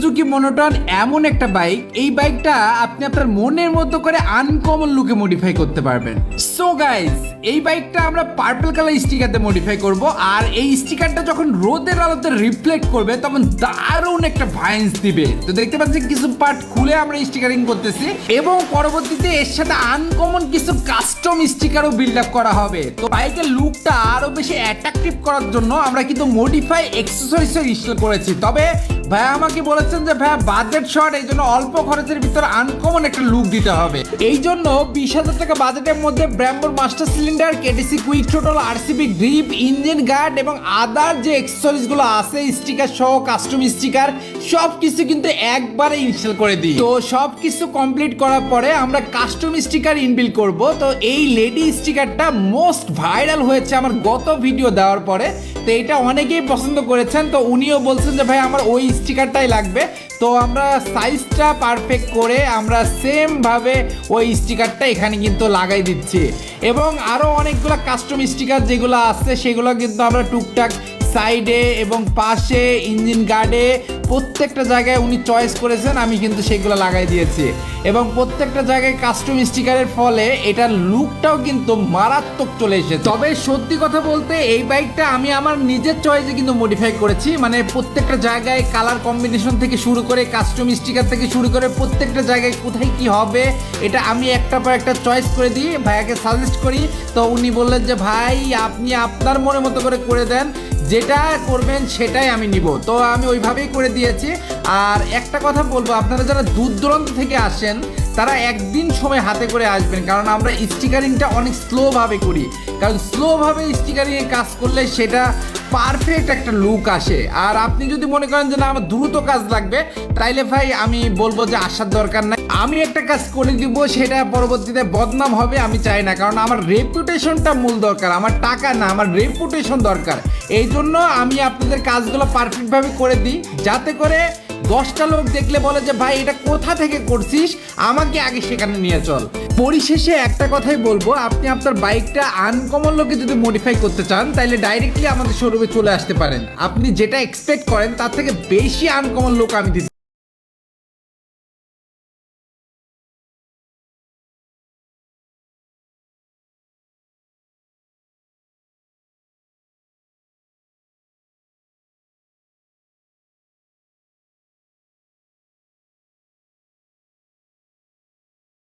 Suzuki monotone এমন একটা bike, এই বাইকটা আপনি আপনার মনের মতো করে আনকমন লুকে মডিফাই করতে পারবেন। সো গাইস, এই বাইকটা আমরা পার্পল কালার স্টিকারতে মডিফাই করব, আর এই স্টিকারটা যখন রোদের আলোতে রিফ্লেক্ট করবে তখন দারুণ একটা ভাইন্স দিবে। তো দেখতে পাচ্ছেন কিছু পার্ট খুলে আমরা স্টিকারিং করতেছি, এবং পরবর্তীতে এর সাথে আনকমন কিছু কাস্টম স্টিকারও বিল্ড আপ করা হবে। তো বাইকের লুকটা আরো বেশি অ্যাট্রাকটিভ করার জন্য আমরা কিন্তু মডিফাই অ্যাক্সেসরিজও ইনস্টল করেছি। তবে ভাইয়া আমাকে বলেছেন যে ভাইয়া বাজেট শর্ট, এই জন্য অল্প খরচের ভিতরে আনকমন একটা লুক দিতে হবে। এই জন্য 20,000 টাকা বাজেটের মধ্যে ব্র্যাম্বোর master cylinder, KTC quick throttle, RCB grip, engine guard এবং আদার যে অ্যাক্সেসরিজগুলো আছে স্টিকার সহ কাস্টম স্টিকার সব কিছু কিন্তু একবারে ইনস্টল করে দিই। তো সব কিছু কমপ্লিট করার পরে আমরা কাস্টম স্টিকার ইনবিল্ড করব। তো এই লেডি স্টিকারটা মোস্ট ভাইরাল হয়েছে আমার গত ভিডিও দেওয়ার পরে, তো এটা অনেকেই পছন্দ করেছেন। তো উনিও বলছেন যে ভাই আমার ওই স্টিকারটাই লাগবে। তো আমরা সাইজটা পারফেক্ট করে আমরা সেম ভাবে ওই স্টিকারটা এখানে কিন্তু লাগাই দিচ্ছি, এবং আরো অনেকগুলো কাস্টম স্টিকার যেগুলো আছে সেগুলো কিন্তু আমরা টুকটাক সাইডে এবং পাশে ইঞ্জিন গার্ডে প্রত্যেকটা জায়গায় উনি চয়েস করেছেন, আমি কিন্তু সেগুলো লাগাই দিয়েছি। এবং প্রত্যেকটা জায়গায় কাস্টম স্টিকারের ফলে এটার লুকটাও কিন্তু মারাত্মক চলে এসেছে। তবে সত্যি কথা বলতে এই বাইকটা আমি আমার নিজের চয়েসে কিন্তু মডিফাই করেছি, মানে প্রত্যেকটা জায়গায় কালার কম্বিনেশন থেকে শুরু করে কাস্টম স্টিকার থেকে শুরু করে প্রত্যেকটা জায়গায় কোথায় কি হবে এটা আমি একটা পর একটা চয়েস করে দিই, ভাইয়াকে সাজেস্ট করি। তো উনি বললেন যে ভাই আপনি আপনার মনের মতো করে দেন, যেটা করবেন সেটাই আমি নিব। তো আমি ওইভাবেই করে দিয়েছি। আর একটা কথা বলবো, আপনারা যারা দূর দূরান্ত থেকে আসেন তারা একদিন সময় হাতে করে আসবেন, কারণ আমরা স্টিকারিংটা অনেক স্লোভাবে করি, কারণ স্লোভাবে স্টিকারিংয়ে কাজ করলে সেটা পারফেক্ট একটা লুক আসে। আর আপনি যদি মনে করেন যে না আমার দ্রুত কাজ লাগবে, তাইলে ভাই আমি বলবো যে আসার দরকার নাই। আমি একটা কাজ করে দিব, সেটা পরবর্তীতে বদনাম হবে আমি চাই না, কারণ আমার রেপুটেশনটা মূল দরকার, আমার টাকা না, আমার রেপুটেশন দরকার। এই জন্য আমি আপনাদের কাজগুলো পারফেক্টভাবে করে দিই, যাতে করে 10টা লোক দেখলে বলে যে ভাই এটা কোথা থেকে করছিস, আমাকে আগে সেখানে নিয়ে চল। পরিশেষে একটা কথাই বলবো, আপনি আপনার বাইকটা আনকমন লোকে যদি মডিফাই করতে চান তাহলে ডাইরেক্টলি আমাদের শোরুমে চলে আসতে পারেন। আপনি যেটা এক্সপেক্ট করেন তার থেকে বেশি আনকমন লোক আমি দিতে